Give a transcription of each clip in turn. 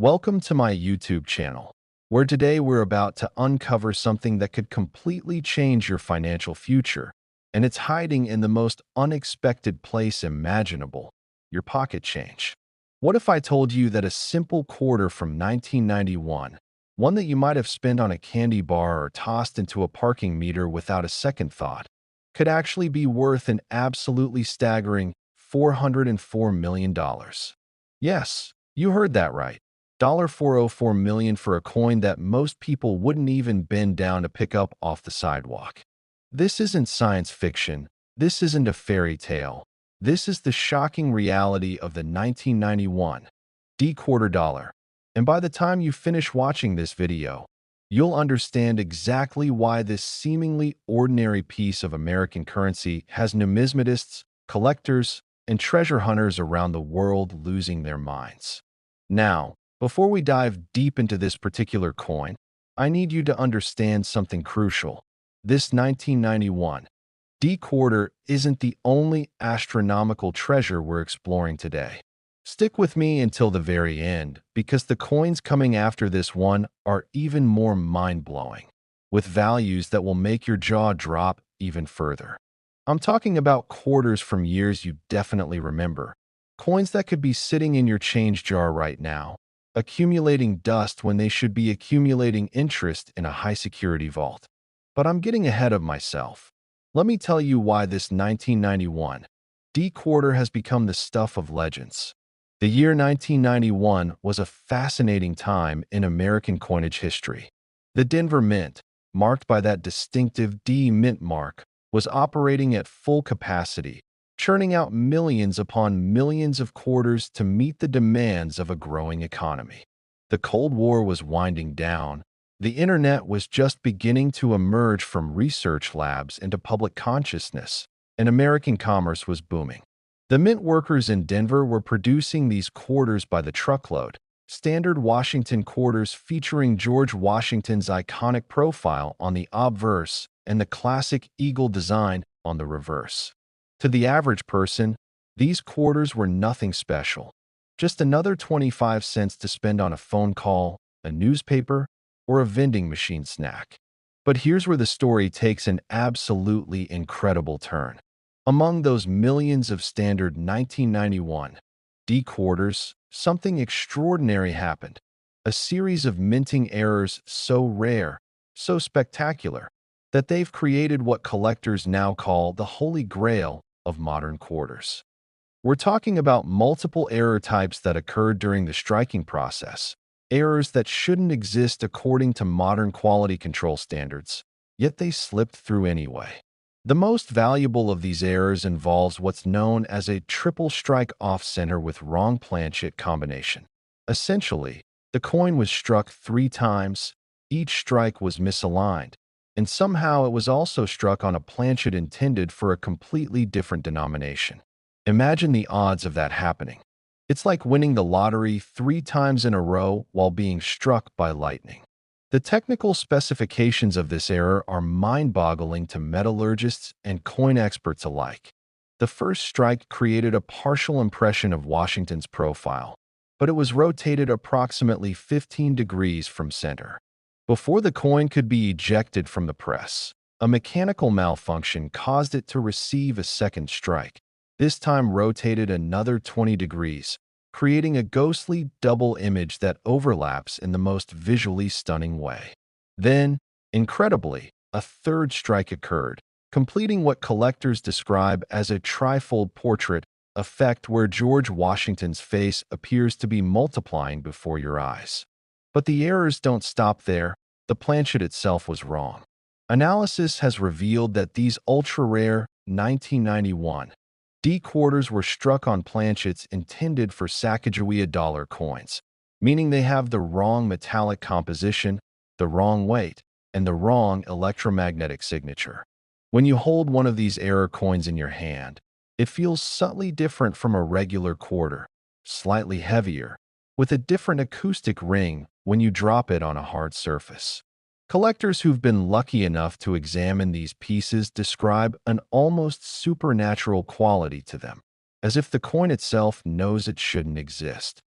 Welcome to my YouTube channel, where today we're about to uncover something that could completely change your financial future, and it's hiding in the most unexpected place imaginable, your pocket change. What if I told you that a simple quarter from 1991, one that you might have spent on a candy bar or tossed into a parking meter without a second thought, could actually be worth an absolutely staggering $404 million? Yes, you heard that right. $404 million for a coin that most people wouldn't even bend down to pick up off the sidewalk. This isn't science fiction. This isn't a fairy tale. This is the shocking reality of the 1991 D quarter dollar. And by the time you finish watching this video, you'll understand exactly why this seemingly ordinary piece of American currency has numismatists, collectors, and treasure hunters around the world losing their minds. Now, before we dive deep into this particular coin, I need you to understand something crucial. This 1991 D quarter isn't the only astronomical treasure we're exploring today. Stick with me until the very end, because the coins coming after this one are even more mind-blowing, with values that will make your jaw drop even further. I'm talking about quarters from years you definitely remember, coins that could be sitting in your change jar right now, accumulating dust when they should be accumulating interest in a high-security vault. But I'm getting ahead of myself. Let me tell you why this 1991 D quarter has become the stuff of legends. The year 1991 was a fascinating time in American coinage history. The Denver Mint, marked by that distinctive D mint mark, was operating at full capacity, churning out millions upon millions of quarters to meet the demands of a growing economy. The Cold War was winding down. The internet was just beginning to emerge from research labs into public consciousness, and American commerce was booming. The mint workers in Denver were producing these quarters by the truckload, standard Washington quarters featuring George Washington's iconic profile on the obverse and the classic eagle design on the reverse. To the average person, these quarters were nothing special, just another 25 cents to spend on a phone call, a newspaper, or a vending machine snack. But here's where the story takes an absolutely incredible turn. Among those millions of standard 1991 D quarters, something extraordinary happened. A series of minting errors so rare, so spectacular, that they've created what collectors now call the holy grail of modern quarters. We're talking about multiple error types that occurred during the striking process, errors that shouldn't exist according to modern quality control standards, yet they slipped through anyway. The most valuable of these errors involves what's known as a triple strike off-center with wrong planchet combination. Essentially, the coin was struck 3 times, each strike was misaligned, and somehow it was also struck on a planchet intended for a completely different denomination. Imagine the odds of that happening. It's like winning the lottery 3 times in a row while being struck by lightning. The technical specifications of this error are mind-boggling to metallurgists and coin experts alike. The first strike created a partial impression of Washington's profile, but it was rotated approximately 15 degrees from center. Before the coin could be ejected from the press, a mechanical malfunction caused it to receive a second strike, this time rotated another 20 degrees, creating a ghostly double image that overlaps in the most visually stunning way. Then, incredibly, a third strike occurred, completing what collectors describe as a trifold portrait effect where George Washington's face appears to be multiplying before your eyes. But the errors don't stop there. The planchet itself was wrong. Analysis has revealed that these ultra-rare 1991 D quarters were struck on planchets intended for Sacagawea dollar coins, meaning they have the wrong metallic composition, the wrong weight, and the wrong electromagnetic signature. When you hold one of these error coins in your hand, it feels subtly different from a regular quarter, slightly heavier, with a different acoustic ring when you drop it on a hard surface. Collectors who've been lucky enough to examine these pieces describe an almost supernatural quality to them, as if the coin itself knows it shouldn't exist.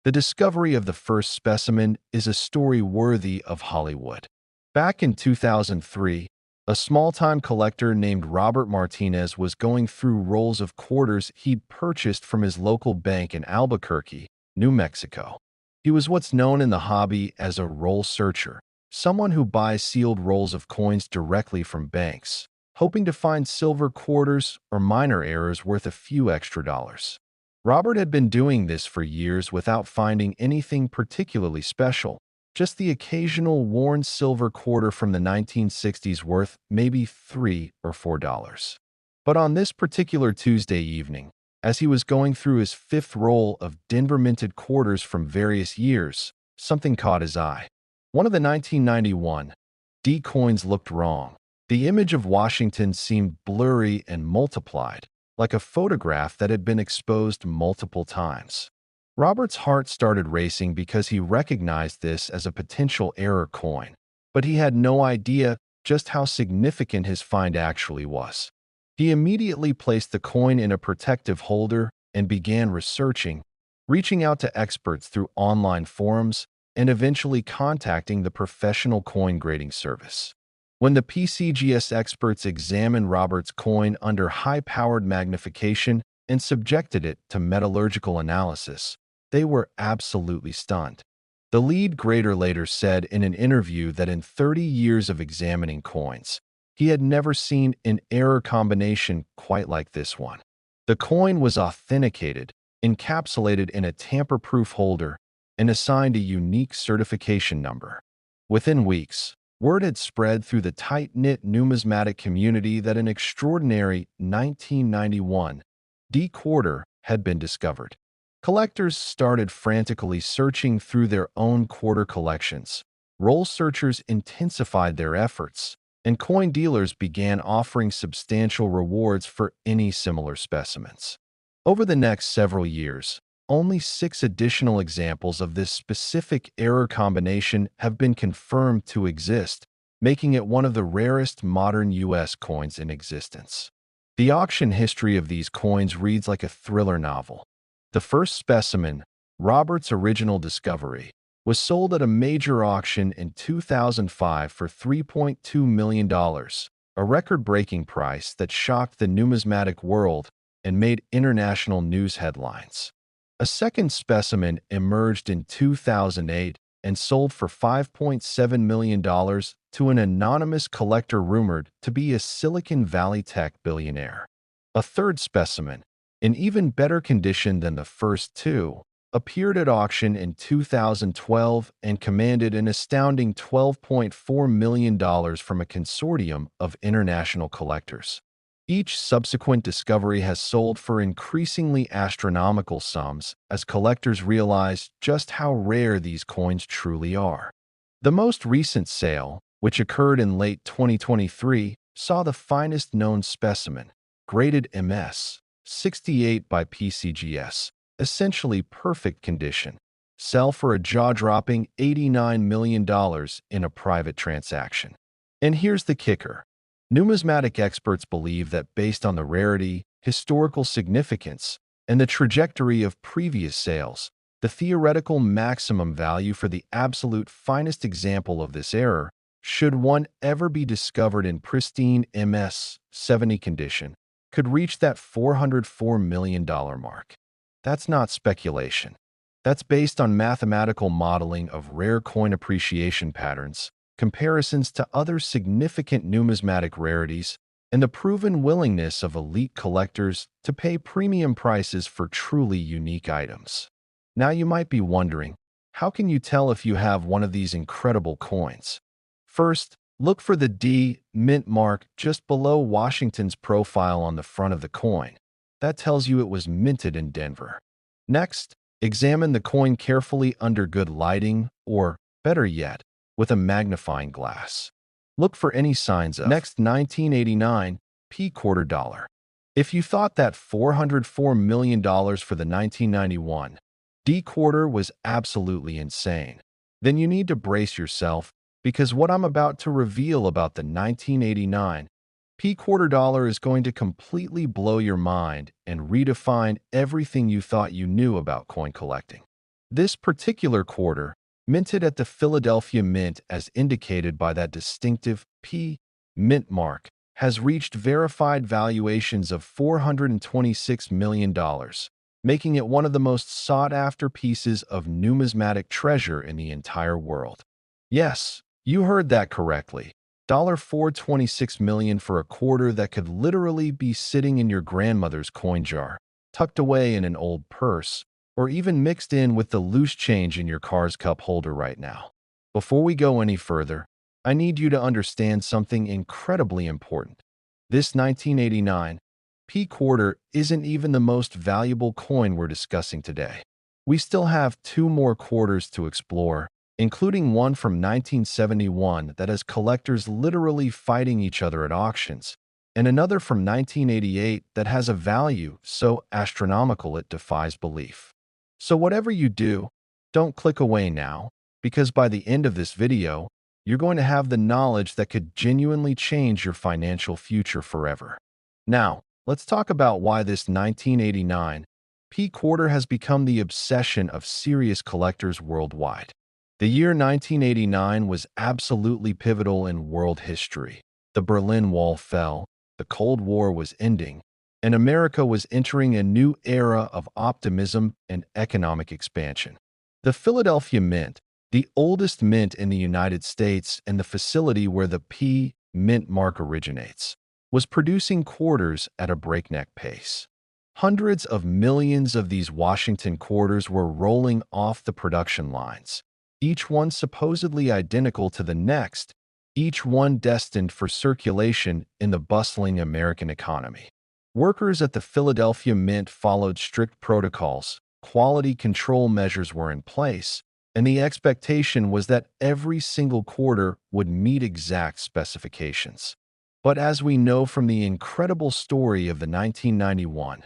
The discovery of the first specimen is a story worthy of Hollywood. Back in 2003, a small-time collector named Robert Martinez was going through rolls of quarters he'd purchased from his local bank in Albuquerque, New Mexico. He was what's known in the hobby as a roll searcher, someone who buys sealed rolls of coins directly from banks, hoping to find silver quarters or minor errors worth a few extra dollars. Robert had been doing this for years without finding anything particularly special, just the occasional worn silver quarter from the 1960s worth maybe $3 or $4. But on this particular Tuesday evening, as he was going through his fifth roll of Denver minted quarters from various years, something caught his eye. One of the 1991 D coins looked wrong. The image of Washington seemed blurry and multiplied, like a photograph that had been exposed multiple times. Robert's heart started racing because he recognized this as a potential error coin, but he had no idea just how significant his find actually was. He immediately placed the coin in a protective holder and began researching, reaching out to experts through online forums, and eventually contacting the professional coin grading service. When the PCGS experts examined Robert's coin under high-powered magnification and subjected it to metallurgical analysis, they were absolutely stunned. The lead grader later said in an interview that in 30 years of examining coins, he had never seen an error combination quite like this one. The coin was authenticated, encapsulated in a tamper-proof holder, and assigned a unique certification number. Within weeks, word had spread through the tight-knit numismatic community that an extraordinary 1991 D quarter had been discovered. Collectors started frantically searching through their own quarter collections. Roll searchers intensified their efforts, and coin dealers began offering substantial rewards for any similar specimens. Over the next several years, only 6 additional examples of this specific error combination have been confirmed to exist, making it one of the rarest modern U.S. coins in existence. The auction history of these coins reads like a thriller novel. The first specimen, Robert's original discovery, was sold at a major auction in 2005 for $3.2 million, a record-breaking price that shocked the numismatic world and made international news headlines. A second specimen emerged in 2008 and sold for $5.7 million to an anonymous collector rumored to be a Silicon Valley tech billionaire. A third specimen, in even better condition than the first two, appeared at auction in 2012 and commanded an astounding $12.4 million from a consortium of international collectors. Each subsequent discovery has sold for increasingly astronomical sums as collectors realize just how rare these coins truly are. The most recent sale, which occurred in late 2023, saw the finest known specimen, graded MS 68 by PCGS, essentially perfect condition, sell for a jaw-dropping $89 million in a private transaction. And here's the kicker. Numismatic experts believe that based on the rarity, historical significance, and the trajectory of previous sales, the theoretical maximum value for the absolute finest example of this error, should one ever be discovered in pristine MS 70 condition, could reach that $404 million mark. That's not speculation. That's based on mathematical modeling of rare coin appreciation patterns, comparisons to other significant numismatic rarities, and the proven willingness of elite collectors to pay premium prices for truly unique items. Now you might be wondering, how can you tell if you have one of these incredible coins? First, look for the D mint mark just below Washington's profile on the front of the coin. That tells you it was minted in Denver. Next, examine the coin carefully under good lighting or, better yet, with a magnifying glass. Look for any signs of next 1989 P quarter dollar. If you thought that $404 million for the 1991 D quarter was absolutely insane, then you need to brace yourself because what I'm about to reveal about the 1989 P quarter dollar is going to completely blow your mind and redefine everything you thought you knew about coin collecting. This particular quarter, minted at the Philadelphia Mint as indicated by that distinctive P mint mark, has reached verified valuations of $426 million, making it one of the most sought-after pieces of numismatic treasure in the entire world. Yes, you heard that correctly. $426 million for a quarter that could literally be sitting in your grandmother's coin jar, tucked away in an old purse, or even mixed in with the loose change in your car's cup holder right now. Before we go any further, I need you to understand something incredibly important. This 1989 P quarter isn't even the most valuable coin we're discussing today. We still have two more quarters to explore, including one from 1971 that has collectors literally fighting each other at auctions, and another from 1988 that has a value so astronomical it defies belief. So whatever you do, don't click away now, because by the end of this video, you're going to have the knowledge that could genuinely change your financial future forever. Now, let's talk about why this 1989 P quarter has become the obsession of serious collectors worldwide. The year 1989 was absolutely pivotal in world history. The Berlin Wall fell, the Cold War was ending, and America was entering a new era of optimism and economic expansion. The Philadelphia Mint, the oldest mint in the United States and the facility where the P mint mark originates, was producing quarters at a breakneck pace. Hundreds of millions of these Washington quarters were rolling off the production lines, each one supposedly identical to the next, each one destined for circulation in the bustling American economy. Workers at the Philadelphia Mint followed strict protocols, quality control measures were in place, and the expectation was that every single quarter would meet exact specifications. But as we know from the incredible story of the 1991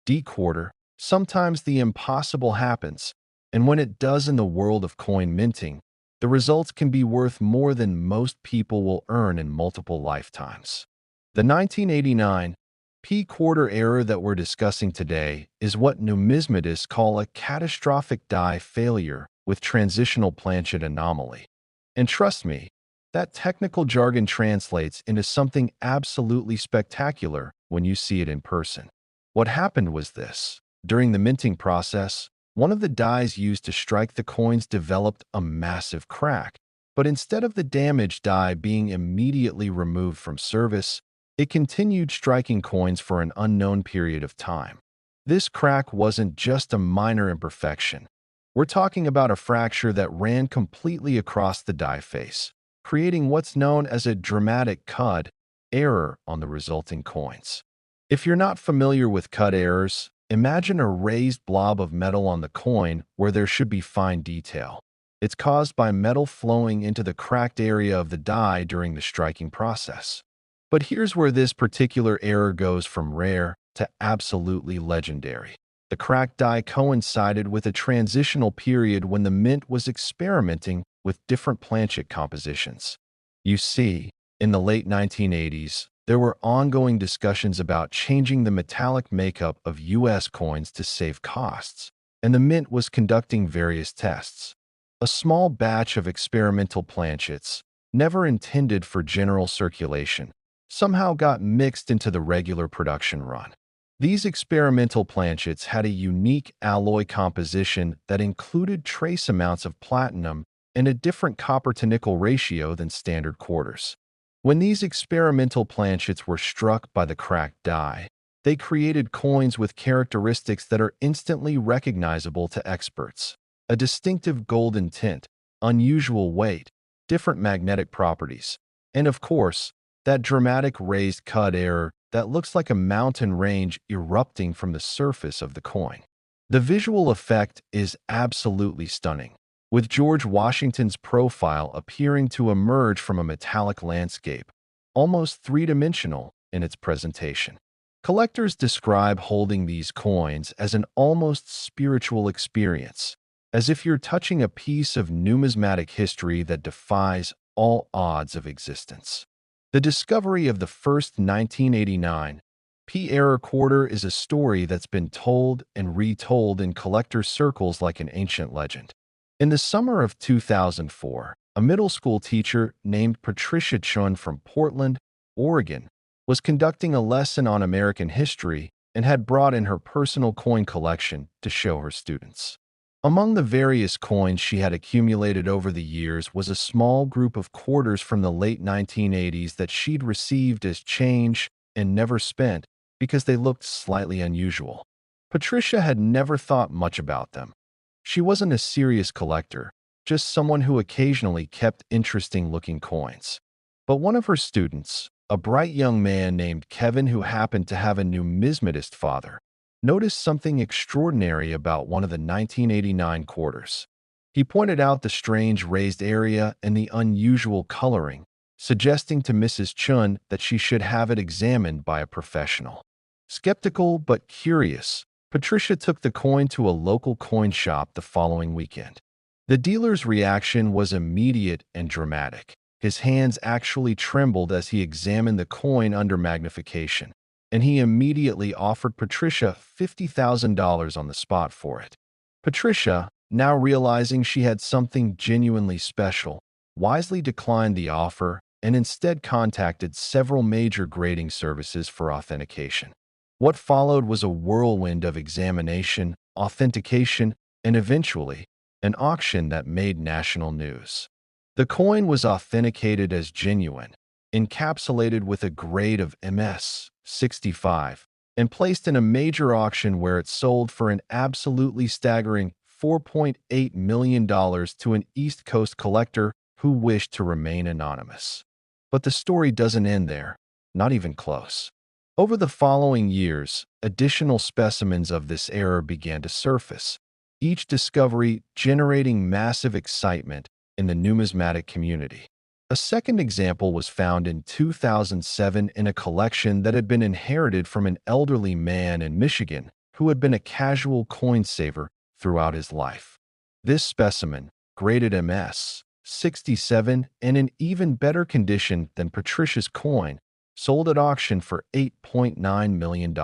D quarter, sometimes the impossible happens, and when it does in the world of coin minting, the results can be worth more than most people will earn in multiple lifetimes. The 1989 P quarter error that we're discussing today is what numismatists call a catastrophic die failure with transitional planchet anomaly. And trust me, that technical jargon translates into something absolutely spectacular when you see it in person. What happened was this. During the minting process, one of the dies used to strike the coins developed a massive crack, but instead of the damaged die being immediately removed from service, it continued striking coins for an unknown period of time. This crack wasn't just a minor imperfection. We're talking about a fracture that ran completely across the die face, creating what's known as a dramatic cud error on the resulting coins. If you're not familiar with cud errors, imagine a raised blob of metal on the coin where there should be fine detail. It's caused by metal flowing into the cracked area of the die during the striking process. But here's where this particular error goes from rare to absolutely legendary. The cracked die coincided with a transitional period when the mint was experimenting with different planchet compositions. You see, in the late 1980s, there were ongoing discussions about changing the metallic makeup of U.S. coins to save costs, and the mint was conducting various tests. A small batch of experimental planchets, never intended for general circulation, somehow got mixed into the regular production run. These experimental planchets had a unique alloy composition that included trace amounts of platinum and a different copper-to-nickel ratio than standard quarters. When these experimental planchets were struck by the cracked die, they created coins with characteristics that are instantly recognizable to experts. A distinctive golden tint, unusual weight, different magnetic properties, and of course, that dramatic raised cud error that looks like a mountain range erupting from the surface of the coin. The visual effect is absolutely stunning, with George Washington's profile appearing to emerge from a metallic landscape, almost three-dimensional in its presentation. Collectors describe holding these coins as an almost spiritual experience, as if you're touching a piece of numismatic history that defies all odds of existence. The discovery of the first 1989 P-error quarter is a story that's been told and retold in collector circles like an ancient legend. In the summer of 2004, a middle school teacher named Patricia Chun from Portland, Oregon, was conducting a lesson on American history and had brought in her personal coin collection to show her students. Among the various coins she had accumulated over the years was a small group of quarters from the late 1980s that she'd received as change and never spent because they looked slightly unusual. Patricia had never thought much about them. She wasn't a serious collector, just someone who occasionally kept interesting-looking coins. But one of her students, a bright young man named Kevin who happened to have a numismatist father, noticed something extraordinary about one of the 1989 quarters. He pointed out the strange raised area and the unusual coloring, suggesting to Mrs. Chun that she should have it examined by a professional. Skeptical but curious, Patricia took the coin to a local coin shop the following weekend. The dealer's reaction was immediate and dramatic. His hands actually trembled as he examined the coin under magnification, and he immediately offered Patricia $50,000 on the spot for it. Patricia, now realizing she had something genuinely special, wisely declined the offer and instead contacted several major grading services for authentication. What followed was a whirlwind of examination, authentication, and eventually, an auction that made national news. The coin was authenticated as genuine, encapsulated with a grade of MS 65, and placed in a major auction where it sold for an absolutely staggering $4.8 million to an East Coast collector who wished to remain anonymous. But the story doesn't end there, not even close. Over the following years, additional specimens of this era began to surface, each discovery generating massive excitement in the numismatic community. A second example was found in 2007 in a collection that had been inherited from an elderly man in Michigan who had been a casual coin saver throughout his life. This specimen, graded MS 67 and in even better condition than Patricia's coin, sold at auction for $8.9 million.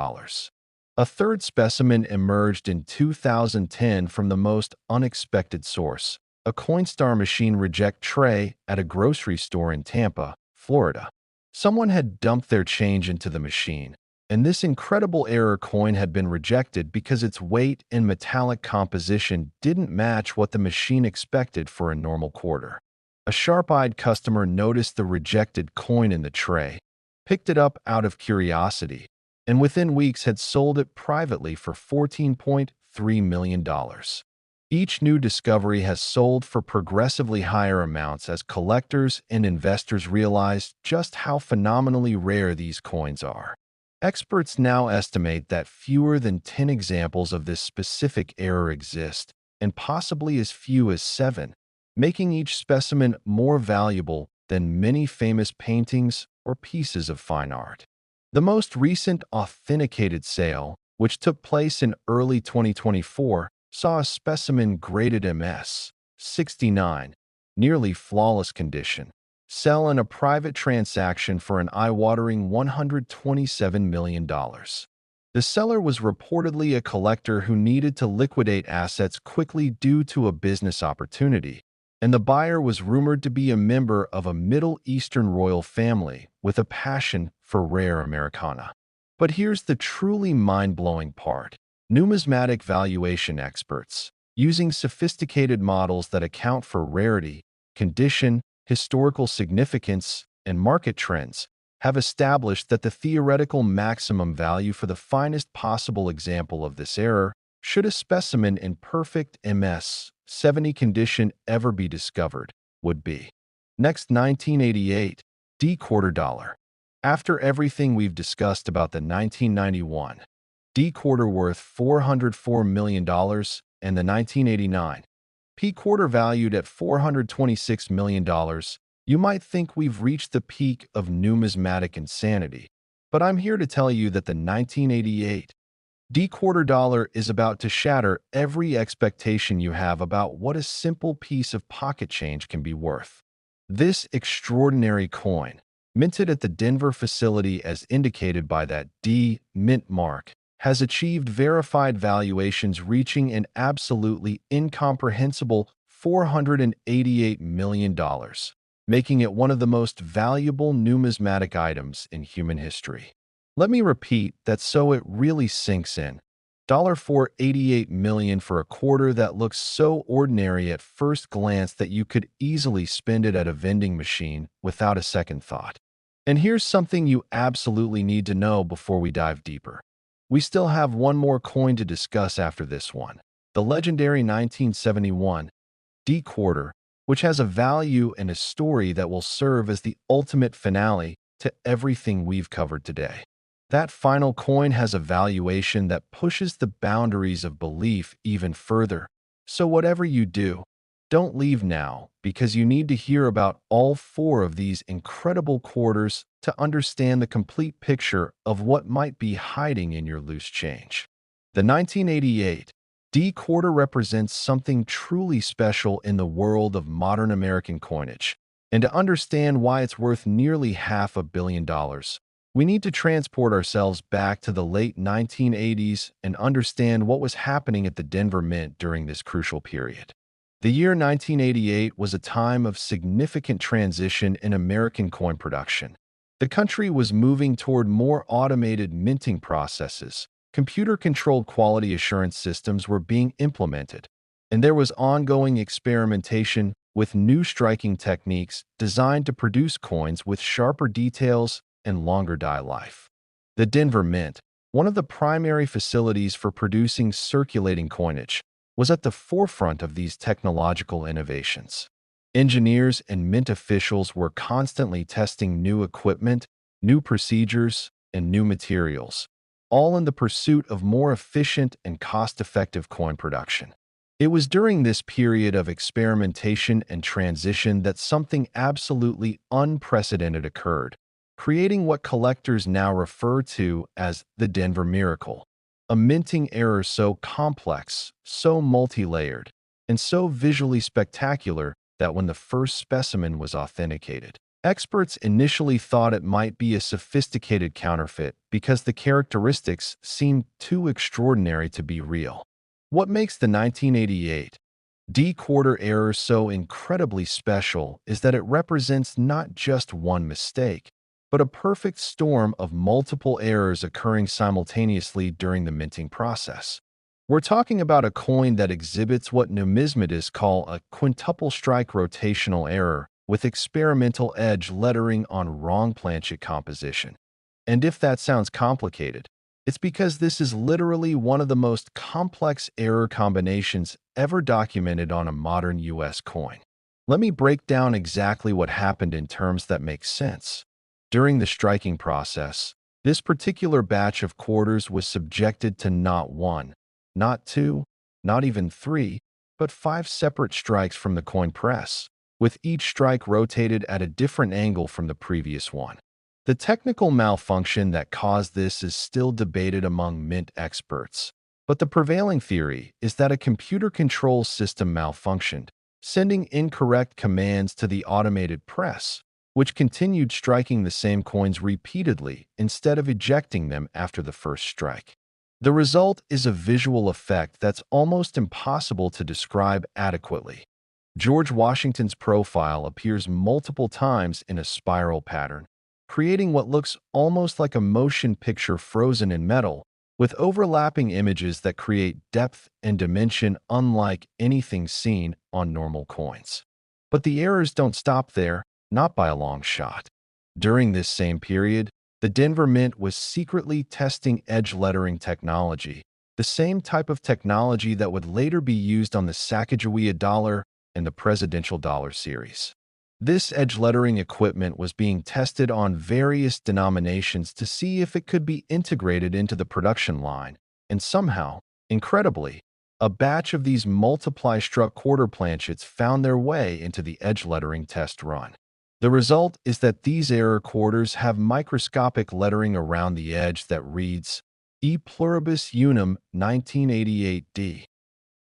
A third specimen emerged in 2010 from the most unexpected source, a Coinstar machine reject tray at a grocery store in Tampa, Florida. Someone had dumped their change into the machine, and this incredible error coin had been rejected because its weight and metallic composition didn't match what the machine expected for a normal quarter. A sharp-eyed customer noticed the rejected coin in the tray, picked it up out of curiosity, and within weeks had sold it privately for $14.3 million. Each new discovery has sold for progressively higher amounts as collectors and investors realize just how phenomenally rare these coins are. Experts now estimate that fewer than 10 examples of this specific error exist, and possibly as few as 7, making each specimen more valuable than many famous paintings or pieces of fine art. The most recent authenticated sale, which took place in early 2024, saw a specimen graded MS 69, nearly flawless condition, sell in a private transaction for an eye-watering $127 million. The seller was reportedly a collector who needed to liquidate assets quickly due to a business opportunity, and the buyer was rumored to be a member of a Middle Eastern royal family with a passion for rare Americana. But here's the truly mind-blowing part. Numismatic valuation experts, using sophisticated models that account for rarity, condition, historical significance, and market trends, have established that the theoretical maximum value for the finest possible example of this error, should a specimen in perfect MS 70 condition ever be discovered, would be. Next, 1988, D quarter dollar. After everything we've discussed about the 1991 D quarter worth $404 million and the 1989 P quarter valued at $426 million, you might think we've reached the peak of numismatic insanity. But I'm here to tell you that the 1988 D quarter dollar is about to shatter every expectation you have about what a simple piece of pocket change can be worth. This extraordinary coin, minted at the Denver facility as indicated by that D mint mark, has achieved verified valuations reaching an absolutely incomprehensible $488 million, making it one of the most valuable numismatic items in human history. Let me repeat that so it really sinks in. $488 million for a quarter that looks so ordinary at first glance that you could easily spend it at a vending machine without a second thought. And here's something you absolutely need to know before we dive deeper. We still have one more coin to discuss after this one, the legendary 1971 D quarter, which has a value and a story that will serve as the ultimate finale to everything we've covered today. That final coin has a valuation that pushes the boundaries of belief even further. So whatever you do, don't leave now because you need to hear about all four of these incredible quarters to understand the complete picture of what might be hiding in your loose change. The 1988 D quarter represents something truly special in the world of modern American coinage. And to understand why it's worth nearly $500 million, we need to transport ourselves back to the late 1980s and understand what was happening at the Denver Mint during this crucial period. The year 1988 was a time of significant transition in American coin production. The country was moving toward more automated minting processes. Computer-controlled quality assurance systems were being implemented, and there was ongoing experimentation with new striking techniques designed to produce coins with sharper details and longer die life. The Denver Mint, one of the primary facilities for producing circulating coinage, was at the forefront of these technological innovations. Engineers and mint officials were constantly testing new equipment, new procedures, and new materials, all in the pursuit of more efficient and cost-effective coin production. It was during this period of experimentation and transition that something absolutely unprecedented occurred, creating what collectors now refer to as the Denver Miracle, a minting error so complex, so multi-layered, and so visually spectacular that when the first specimen was authenticated, experts initially thought it might be a sophisticated counterfeit because the characteristics seemed too extraordinary to be real. What makes the 1988 D quarter error so incredibly special is that it represents not just one mistake, but a perfect storm of multiple errors occurring simultaneously during the minting process. We're talking about a coin that exhibits what numismatists call a quintuple strike rotational error with experimental edge lettering on wrong planchet composition. And if that sounds complicated, it's because this is literally one of the most complex error combinations ever documented on a modern US coin. Let me break down exactly what happened in terms that make sense. During the striking process, this particular batch of quarters was subjected to not one, not two, not even three, but 5 separate strikes from the coin press, with each strike rotated at a different angle from the previous one. The technical malfunction that caused this is still debated among mint experts, but the prevailing theory is that a computer control system malfunctioned, sending incorrect commands to the automated press, which continued striking the same coins repeatedly instead of ejecting them after the first strike. The result is a visual effect that's almost impossible to describe adequately. George Washington's profile appears multiple times in a spiral pattern, creating what looks almost like a motion picture frozen in metal, with overlapping images that create depth and dimension unlike anything seen on normal coins. But the errors don't stop there, not by a long shot. During this same period, the Denver Mint was secretly testing edge lettering technology, the same type of technology that would later be used on the Sacagawea dollar and the presidential dollar series. This edge lettering equipment was being tested on various denominations to see if it could be integrated into the production line, and somehow, incredibly, a batch of these multiply-struck quarter planchets found their way into the edge lettering test run. The result is that these error quarters have microscopic lettering around the edge that reads, E pluribus unum 1988D,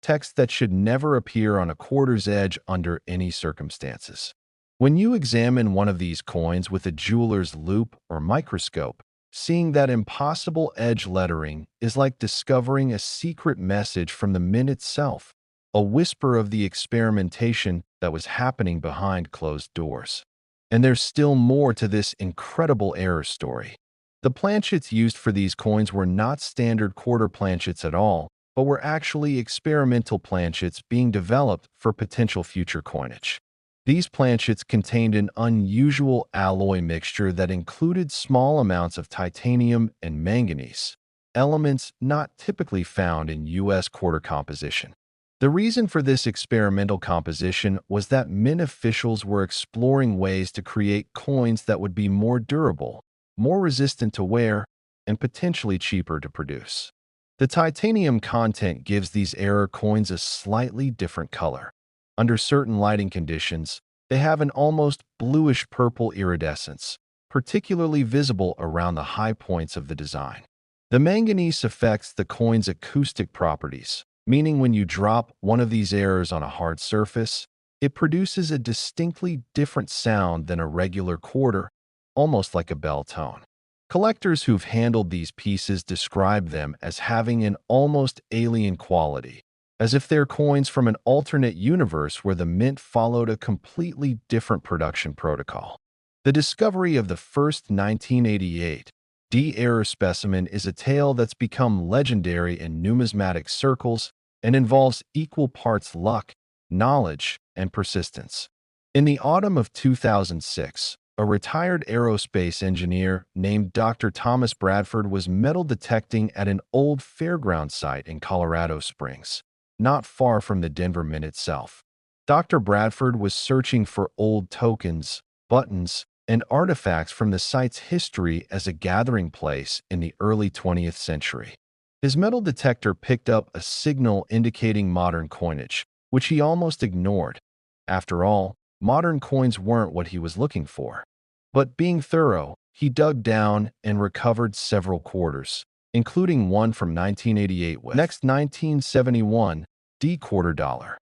text that should never appear on a quarter's edge under any circumstances. When you examine one of these coins with a jeweler's loupe or microscope, seeing that impossible edge lettering is like discovering a secret message from the mint itself, a whisper of the experimentation that was happening behind closed doors. And there's still more to this incredible error story. The planchets used for these coins were not standard quarter planchets at all, but were actually experimental planchets being developed for potential future coinage. These planchets contained an unusual alloy mixture that included small amounts of titanium and manganese, elements not typically found in U.S. quarter composition. The reason for this experimental composition was that mint officials were exploring ways to create coins that would be more durable, more resistant to wear, and potentially cheaper to produce. The titanium content gives these error coins a slightly different color. Under certain lighting conditions, they have an almost bluish-purple iridescence, particularly visible around the high points of the design. The manganese affects the coin's acoustic properties, meaning when you drop one of these errors on a hard surface, it produces a distinctly different sound than a regular quarter, almost like a bell tone. Collectors who've handled these pieces describe them as having an almost alien quality, as if they're coins from an alternate universe where the mint followed a completely different production protocol. The discovery of the first 1988 D-error specimen is a tale that's become legendary in numismatic circles and involves equal parts luck, knowledge, and persistence. In the autumn of 2006, a retired aerospace engineer named Dr. Thomas Bradford was metal detecting at an old fairground site in Colorado Springs, not far from the Denver Mint itself. Dr. Bradford was searching for old tokens, buttons, and artifacts from the site's history as a gathering place in the early 20th century. His metal detector picked up a signal indicating modern coinage, which he almost ignored. After all, modern coins weren't what he was looking for. But being thorough, he dug down and recovered several quarters, including one from 1988 with next 1971 D quarter dollar.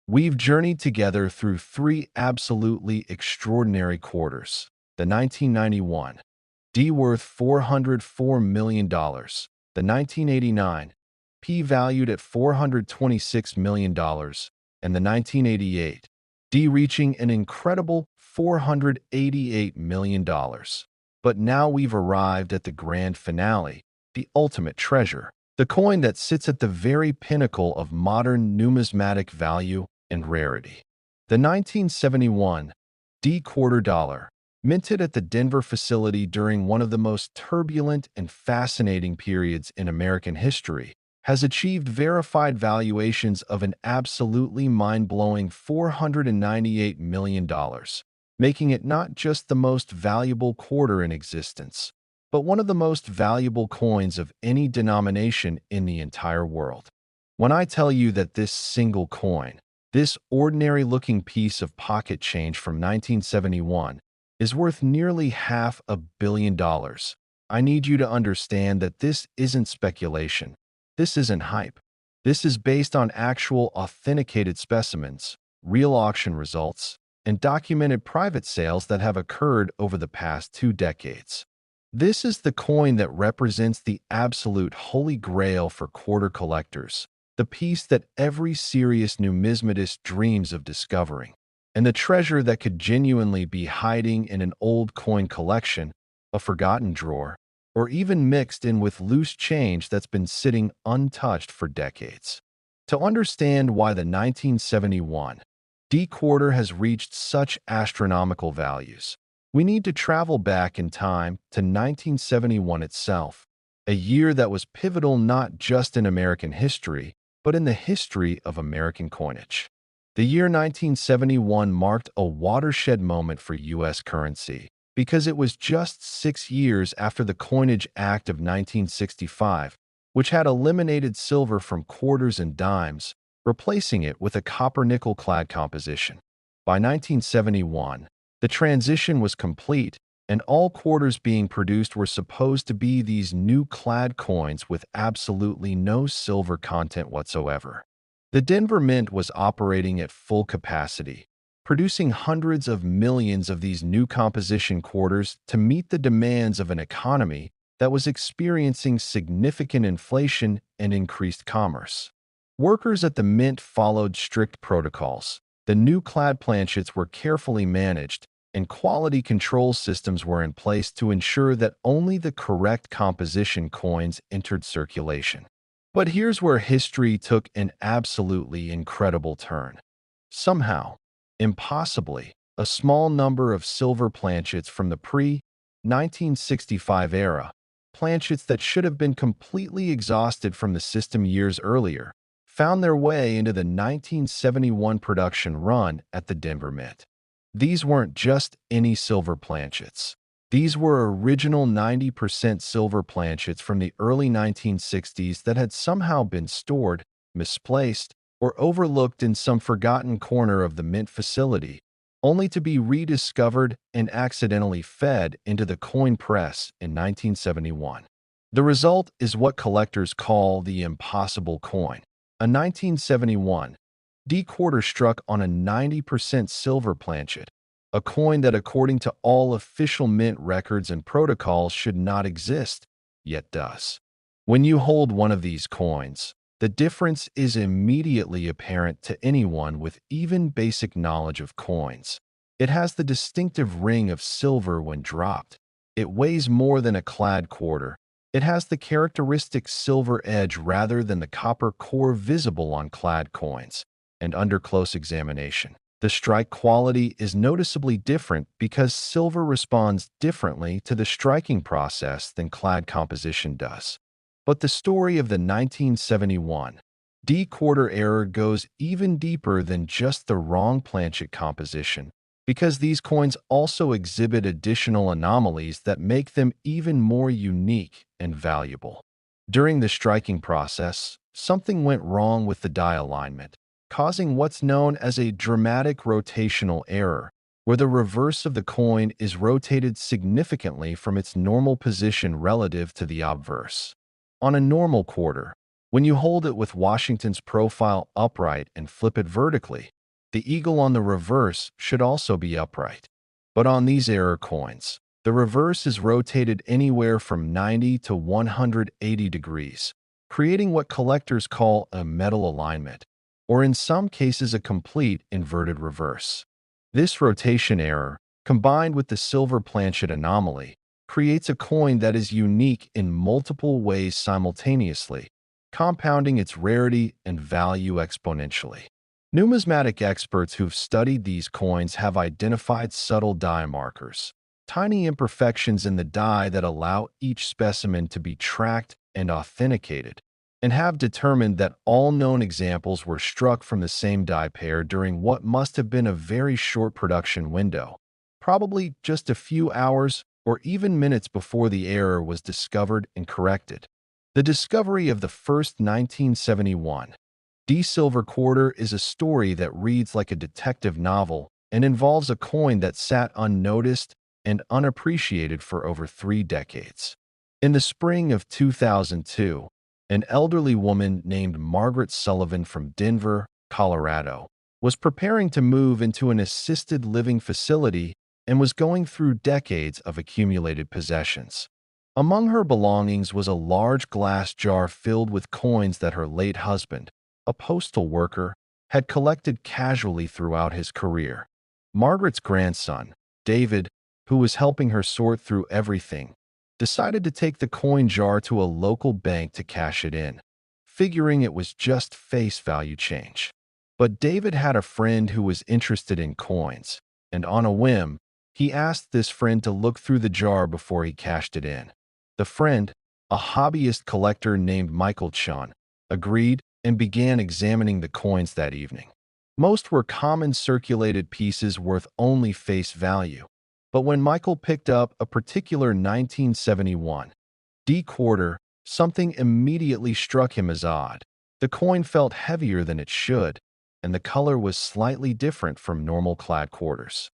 We've journeyed together through three absolutely extraordinary quarters. The 1991 D worth $404 million, the 1989 P valued at $426 million, and the 1988 D reaching an incredible $488 million. But now we've arrived at the grand finale, the ultimate treasure, the coin that sits at the very pinnacle of modern numismatic value and rarity. The 1971 D quarter dollar, minted at the Denver facility during one of the most turbulent and fascinating periods in American history, has achieved verified valuations of an absolutely mind-blowing $498 million, making it not just the most valuable quarter in existence, but one of the most valuable coins of any denomination in the entire world. When I tell you that this single coin, this ordinary-looking piece of pocket change from 1971, is worth nearly $500 million, I need you to understand that this isn't speculation. This isn't hype. This is based on actual authenticated specimens, real auction results, and documented private sales that have occurred over the past 2 decades. This is the coin that represents the absolute holy grail for quarter collectors, the piece that every serious numismatist dreams of discovering, and the treasure that could genuinely be hiding in an old coin collection, a forgotten drawer, or even mixed in with loose change that's been sitting untouched for decades. To understand why the 1971 D quarter has reached such astronomical values, we need to travel back in time to 1971 itself, a year that was pivotal not just in American history, but in the history of American coinage. The year 1971 marked a watershed moment for U.S. currency, because it was just 6 years after the Coinage Act of 1965, which had eliminated silver from quarters and dimes, replacing it with a copper-nickel clad composition. By 1971, the transition was complete, and all quarters being produced were supposed to be these new clad coins with absolutely no silver content whatsoever. The Denver Mint was operating at full capacity, producing hundreds of millions of these new composition quarters to meet the demands of an economy that was experiencing significant inflation and increased commerce. Workers at the mint followed strict protocols. The new clad planchets were carefully managed, and quality control systems were in place to ensure that only the correct composition coins entered circulation. But here's where history took an absolutely incredible turn. Somehow, impossibly, a small number of silver planchets from the pre-1965 era, planchets that should have been completely exhausted from the system years earlier, found their way into the 1971 production run at the Denver Mint. These weren't just any silver planchets. These were original 90% silver planchets from the early 1960s that had somehow been stored, misplaced, or overlooked in some forgotten corner of the mint facility, only to be rediscovered and accidentally fed into the coin press in 1971. The result is what collectors call the impossible coin. A 1971 D quarter struck on a 90% silver planchet, a coin that according to all official mint records and protocols should not exist, yet does. When you hold one of these coins, the difference is immediately apparent to anyone with even basic knowledge of coins. It has the distinctive ring of silver when dropped. It weighs more than a clad quarter. It has the characteristic silver edge rather than the copper core visible on clad coins. And under close examination, the strike quality is noticeably different because silver responds differently to the striking process than clad composition does. But the story of the 1971 D quarter error goes even deeper than just the wrong planchet composition, because these coins also exhibit additional anomalies that make them even more unique and valuable. During the striking process, something went wrong with the die alignment, causing what's known as a dramatic rotational error, where the reverse of the coin is rotated significantly from its normal position relative to the obverse. On a normal quarter, when you hold it with Washington's profile upright and flip it vertically, the eagle on the reverse should also be upright. But on these error coins, the reverse is rotated anywhere from 90 to 180 degrees, creating what collectors call a metal alignment, or in some cases a complete inverted reverse. This rotation error, combined with the silver planchet anomaly, creates a coin that is unique in multiple ways simultaneously, compounding its rarity and value exponentially. Numismatic experts who've studied these coins have identified subtle die markers, tiny imperfections in the die that allow each specimen to be tracked and authenticated, and have determined that all known examples were struck from the same die pair during what must have been a very short production window, probably just a few hours or even minutes before the error was discovered and corrected. The discovery of the first 1971 D silver quarter is a story that reads like a detective novel and involves a coin that sat unnoticed and unappreciated for over 3 decades. In the spring of 2002, an elderly woman named Margaret Sullivan from Denver, Colorado, was preparing to move into an assisted living facility and was going through decades of accumulated possessions. Among her belongings was a large glass jar filled with coins that her late husband, a postal worker, had collected casually throughout his career. Margaret's grandson, David, who was helping her sort through everything, decided to take the coin jar to a local bank to cash it in, figuring it was just face value change. But David had a friend who was interested in coins, and on a whim, he asked this friend to look through the jar before he cashed it in. The friend, a hobbyist collector named Michael Chun, agreed and began examining the coins that evening. Most were common circulated pieces worth only face value. But when Michael picked up a particular 1971 D quarter, something immediately struck him as odd. The coin felt heavier than it should, and the color was slightly different from normal clad quarters.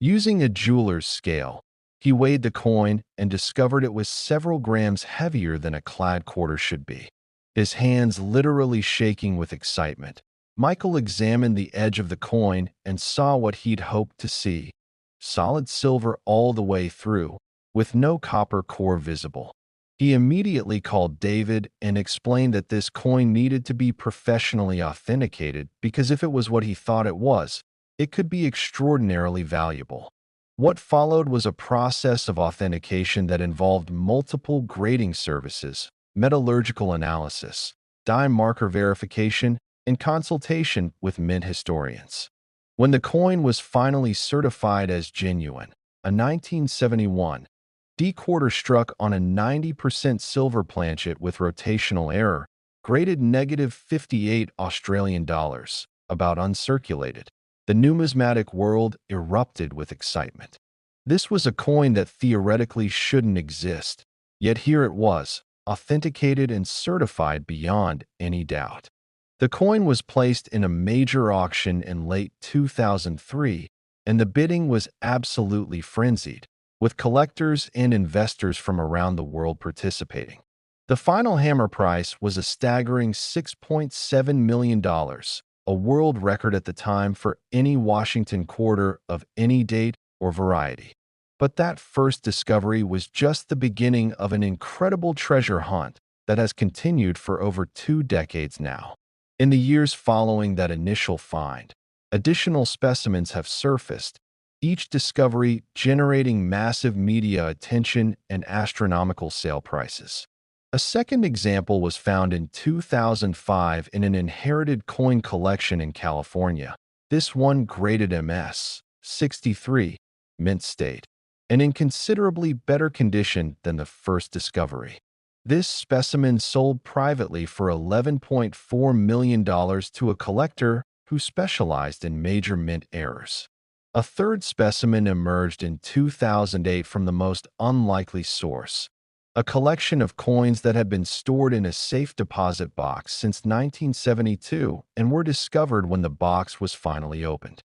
Using a jeweler's scale, he weighed the coin and discovered it was several grams heavier than a clad quarter should be. His hands literally shaking with excitement, Michael examined the edge of the coin and saw what he'd hoped to see: solid silver all the way through, with no copper core visible. He immediately called David and explained that this coin needed to be professionally authenticated because if it was what he thought it was, it could be extraordinarily valuable. What followed was a process of authentication that involved multiple grading services, metallurgical analysis, dye marker verification, and consultation with mint historians. When the coin was finally certified as genuine, a 1971 D quarter struck on a 90% silver planchet with rotational error, graded negative 58 Australian dollars, about uncirculated. The numismatic world erupted with excitement. This was a coin that theoretically shouldn't exist, yet here it was, authenticated and certified beyond any doubt. The coin was placed in a major auction in late 2003, and the bidding was absolutely frenzied, with collectors and investors from around the world participating. The final hammer price was a staggering $6.7 million, a world record at the time for any Washington quarter of any date or variety. But that first discovery was just the beginning of an incredible treasure hunt that has continued for over 2 decades now. In the years following that initial find, additional specimens have surfaced, each discovery generating massive media attention and astronomical sale prices. A second example was found in 2005 in an inherited coin collection in California. This one graded MS 63, mint state, and in considerably better condition than the first discovery. This specimen sold privately for $11.4 million to a collector who specialized in major mint errors. A third specimen emerged in 2008 from the most unlikely source: a collection of coins that had been stored in a safe deposit box since 1972 and were discovered when the box was finally opened.